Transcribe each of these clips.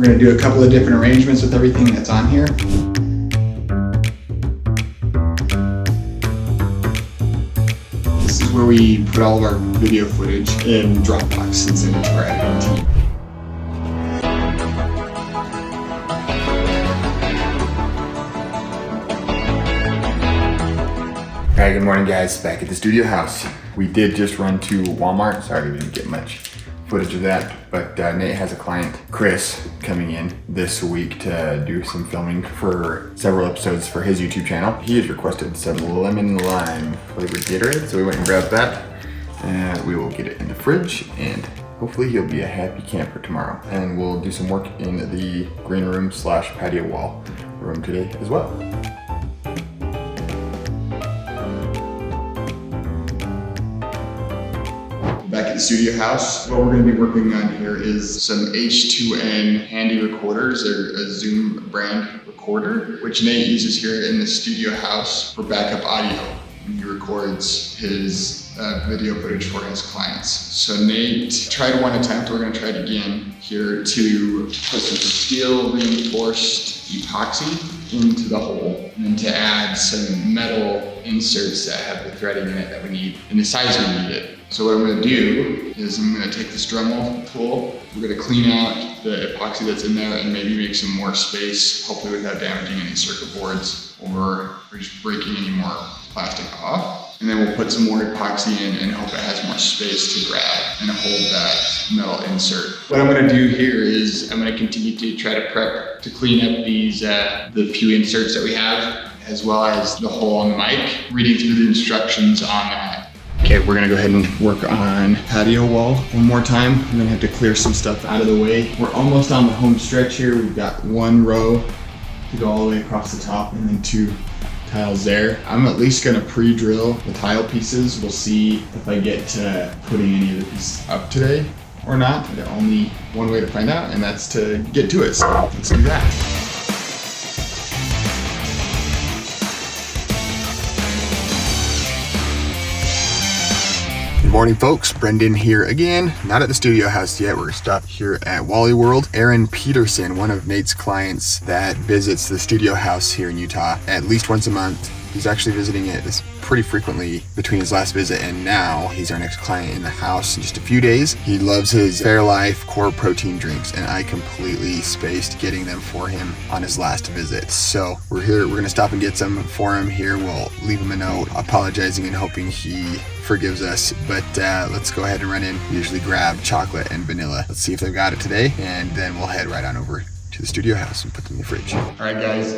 We're gonna do a couple of different arrangements with everything that's on here. This is where we put all of our video footage in Dropbox and send it to our editing team. Alright, good morning guys, back at the studio house. We did just run to Walmart. Sorry we didn't get much footage of that, but Nate has a client, Chris, coming in this week to do some filming for several episodes for his YouTube channel. He has requested some lemon lime flavored Gatorade, so we went and grabbed that. And we will get it in the fridge, and hopefully he'll be a happy camper tomorrow. And we'll do some work in the green room / patio wall room today as well. Back at the studio house, what we're going to be working on here is some H2N handy recorders, or a Zoom brand recorder, which Nate uses here in the studio house for backup audio when he records his video footage for his clients. So Nate tried one attempt, we're going to try it again here, to put some steel reinforced epoxy into the hole, and then to add some metal inserts that have the threading in it that we need in the size we need it. So what I'm going to do is I'm going to take this Dremel tool, we're going to clean out the epoxy that's in there and maybe make some more space, hopefully without damaging any circuit boards or just breaking any more plastic off. And then we'll put some more epoxy in and hope it has more space to grab and hold that metal insert. What I'm going to do here is I'm going to continue to try to prep to clean up these the pew inserts that we have, as well as the hole on the mic, reading through the instructions on that. Okay, we're gonna go ahead and work on patio wall one more time. I'm gonna have to clear some stuff out of the way. We're almost on the home stretch here. We've got one row to go all the way across the top and then 2 tiles there. I'm at least gonna pre-drill the tile pieces. We'll see if I get to putting any of the pieces up today or not. There's only one way to find out, and that's to get to it. So let's do that. Morning folks, Brendan here again. Not at the studio house yet, we're stopped here at Wally World. Aaron Peterson, one of Nate's clients that visits the studio house here in Utah at least once a month. He's actually visiting it pretty frequently between his last visit and now. He's our next client in the house in just a few days. He loves his Fairlife core protein drinks, and I completely spaced getting them for him on his last visit. So we're here, we're gonna stop and get some for him here. We'll leave him a note apologizing and hoping he forgives us, but let's go ahead and run in. We usually grab chocolate and vanilla. Let's see if they've got it today, and then we'll head right on over to the studio house and put them in the fridge. All right guys,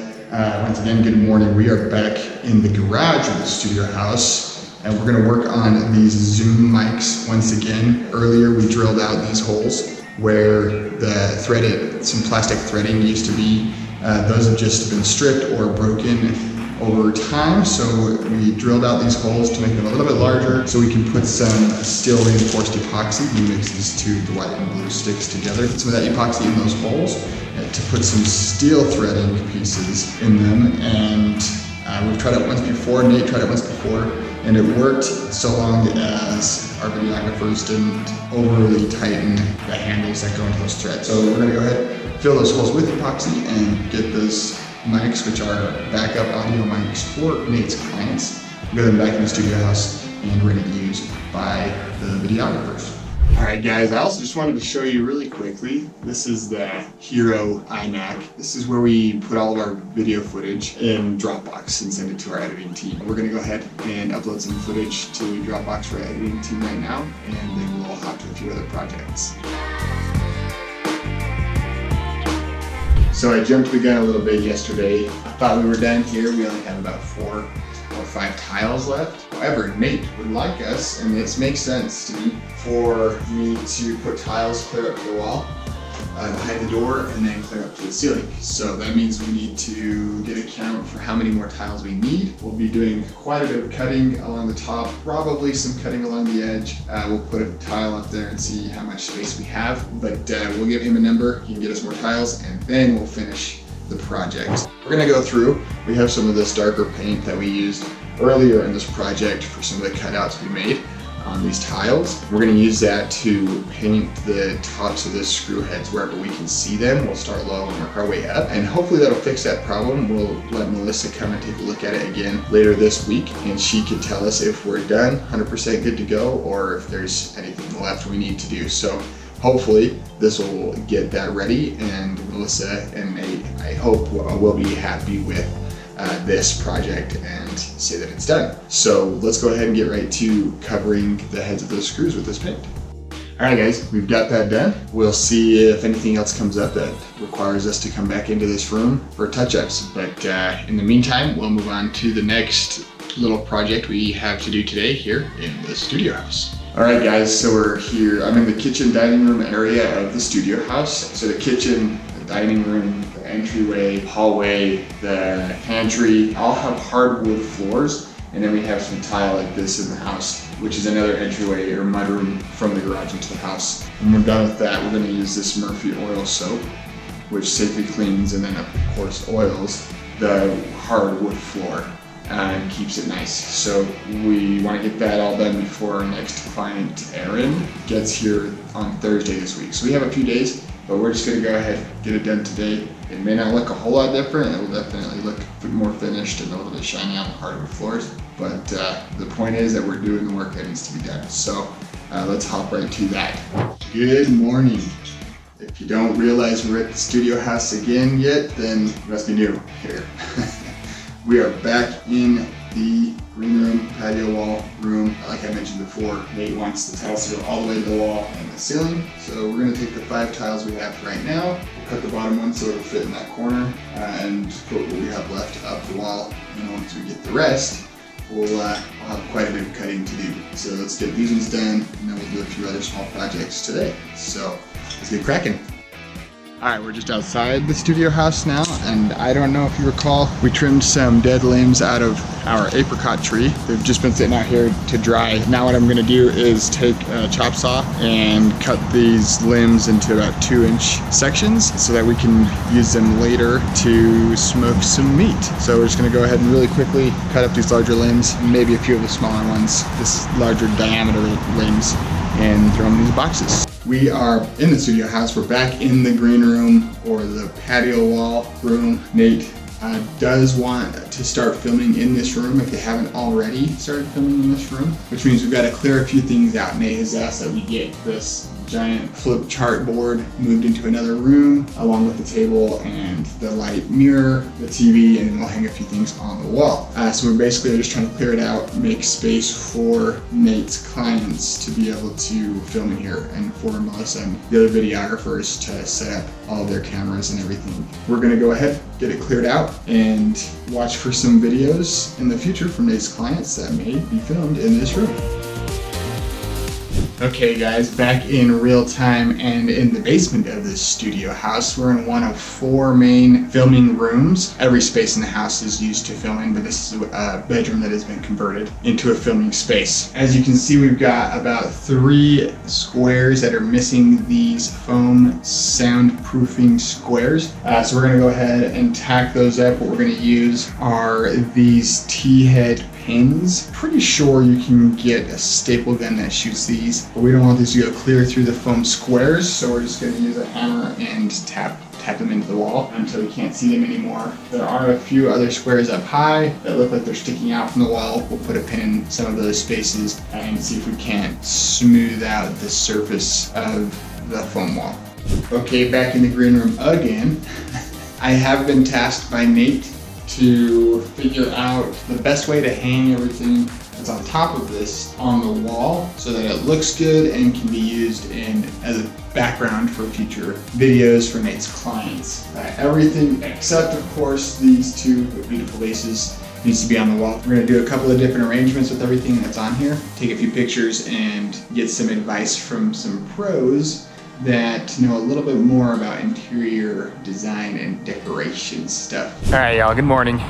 once again, good morning. We are back in the garage of the studio house, and we're gonna work on these Zoom mics once again. Earlier we drilled out these holes where the some plastic threading used to be. Those have just been stripped or broken over time, so we drilled out these holes to make them a little bit larger so we can put some steel reinforced epoxy. We mix these 2, the white and blue sticks together, put some of that epoxy in those holes to put some steel threading pieces in them. And we've tried it once before, Nate tried it once before, and it worked so long as our videographers didn't overly tighten the handles that go into those threads. So we're gonna go ahead, fill those holes with epoxy and get those mics, which are backup audio mics for Nate's clients, get them back in the studio house and ready to use by the videographers. All right guys, I also just wanted to show you really quickly, this is the Hero iMac. This is where we put all of our video footage in Dropbox and send it to our editing team. We're gonna go ahead and upload some footage to Dropbox for our editing team right now, and then we'll hop to a few other projects. So I jumped the gun a little bit yesterday. I thought we were done here. We only have about 4 or 5 tiles left. However, Nate would like us, and this makes sense to me, for me to put tiles clear up to the wall, behind the door, and then clear up to the ceiling. So that means we need to get a count for how many more tiles we need. We'll be doing quite a bit of cutting along the top, probably some cutting along the edge. We'll put a tile up there and see how much space we have, but we'll give him a number, he can get us more tiles, and then we'll finish the project. We're gonna go through, we have some of this darker paint that we used earlier in this project for some of the cutouts we made. on these tiles. We're going to use that to paint the tops of the screw heads wherever we can see them. We'll start low and work our way up, and hopefully that'll fix that problem. We'll let Melissa come and take a look at it again later this week, and she can tell us if we're done, 100% good to go, or if there's anything left we need to do. So hopefully this will get that ready, and Melissa and Nate, I hope, will be happy with this project and say that it's done. So let's go ahead and get right to covering the heads of those screws with this paint. All right, guys, we've got that done. We'll see if anything else comes up that requires us to come back into this room for touch-ups. But in the meantime, we'll move on to the next little project we have to do today here in the studio house. All right, guys, so we're here. I'm in the kitchen dining room area of the studio house. So the kitchen, the dining room, the entryway, hallway, the pantry, all have hardwood floors. And then we have some tile like this in the house, which is another entryway or mudroom from the garage into the house. When we're done with that, we're gonna use this Murphy oil soap, which safely cleans and then of course oils the hardwood floor and keeps it nice. So we want to get that all done before our next client, Erin, gets here on Thursday this week. So we have a few days, but we're just going to go ahead and get it done today. It may not look a whole lot different. It will definitely look more finished and a little bit shiny on the hardwood floors. But the point is that we're doing the work that needs to be done. So let's hop right to that. Good morning. If you don't realize we're at the studio house again yet, then you must be new here. We are back in the green room, patio wall room. Like I mentioned before, Nate wants the tiles to go all the way to the wall and the ceiling. So we're gonna take the 5 tiles we have right now, we'll cut the bottom one so it'll fit in that corner, and put what we have left up the wall. And once we get the rest, we'll have quite a bit of cutting to do. So let's get these ones done, and then we'll do a few other small projects today. So let's get cracking. All right, we're just outside the studio house now, and I don't know if you recall, we trimmed some dead limbs out of our apricot tree. They've just been sitting out here to dry. Now what I'm gonna do is take a chop saw and cut these limbs into about 2-inch sections so that we can use them later to smoke some meat. So we're just gonna go ahead and really quickly cut up these larger limbs, maybe a few of the smaller ones, this larger diameter limbs, and throw them in these boxes. We are in the studio house. We're back in the green room or the patio wall room. Nate does want to start filming in this room if they haven't already started filming in this room, which means we've got to clear a few things out. Nate has asked that we get this giant flip chart board moved into another room along with the table and the light mirror, the TV, and then we'll hang a few things on the wall. So we're basically just trying to clear it out, make space for Nate's clients to be able to film in here, and for Melissa and the other videographers to set up all of their cameras and everything. We're gonna go ahead, get it cleared out, and watch for some videos in the future from Nate's clients that may be filmed in this room. Okay guys, back in real time and in the basement of this studio house. We're in one of 4 main filming rooms. Every space in the house is used to film in, but this is a bedroom that has been converted into a filming space. As you can see, we've got about 3 squares that are missing these foam soundproofing squares. So we're gonna go ahead and tack those up. What we're gonna use are these T-head pins. Pretty sure you can get a staple gun that shoots these, but we don't want these to go clear through the foam squares, so we're just going to use a hammer and tap them into the wall until we can't see them anymore. There are a few other squares up high that look like they're sticking out from the wall. We'll put a pin in some of those spaces and see if we can't smooth out the surface of the foam wall. Okay, back in the green room again. I have been tasked by Nate to figure out the best way to hang everything that's on top of this on the wall so that it looks good and can be used as a background for future videos for Nate's clients. Everything except, of course, these 2 beautiful vases needs to be on the wall. We're gonna do a couple of different arrangements with everything that's on here, take a few pictures and get some advice from some pros that know a little bit more about interior design and decoration stuff. All right, y'all, good morning.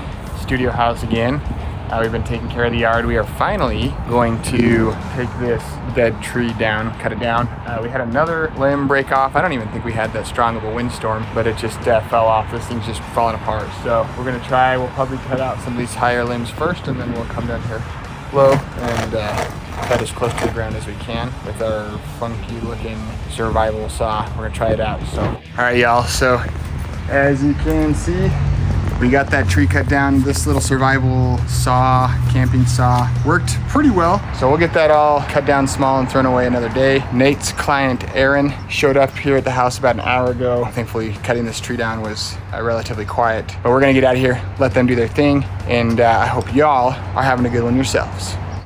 Studio house again. We've been taking care of the yard. We are finally going to take this dead tree down, cut it down. We had another limb break off. I don't even think we had that strong of a windstorm, but it just fell off. This thing's just falling apart. So we're gonna try, we'll probably cut out some of these higher limbs first, and then we'll come down here low and cut as close to the ground as we can with our funky looking survival saw. We're gonna try it out. So, all right, y'all. So as you can see, we got that tree cut down. This little survival saw, camping saw, worked pretty well. So we'll get that all cut down small and thrown away another day. Nate's client, Aaron, showed up here at the house about an hour ago. Thankfully, cutting this tree down was relatively quiet. But we're gonna get out of here, let them do their thing, and I hope y'all are having a good one yourselves.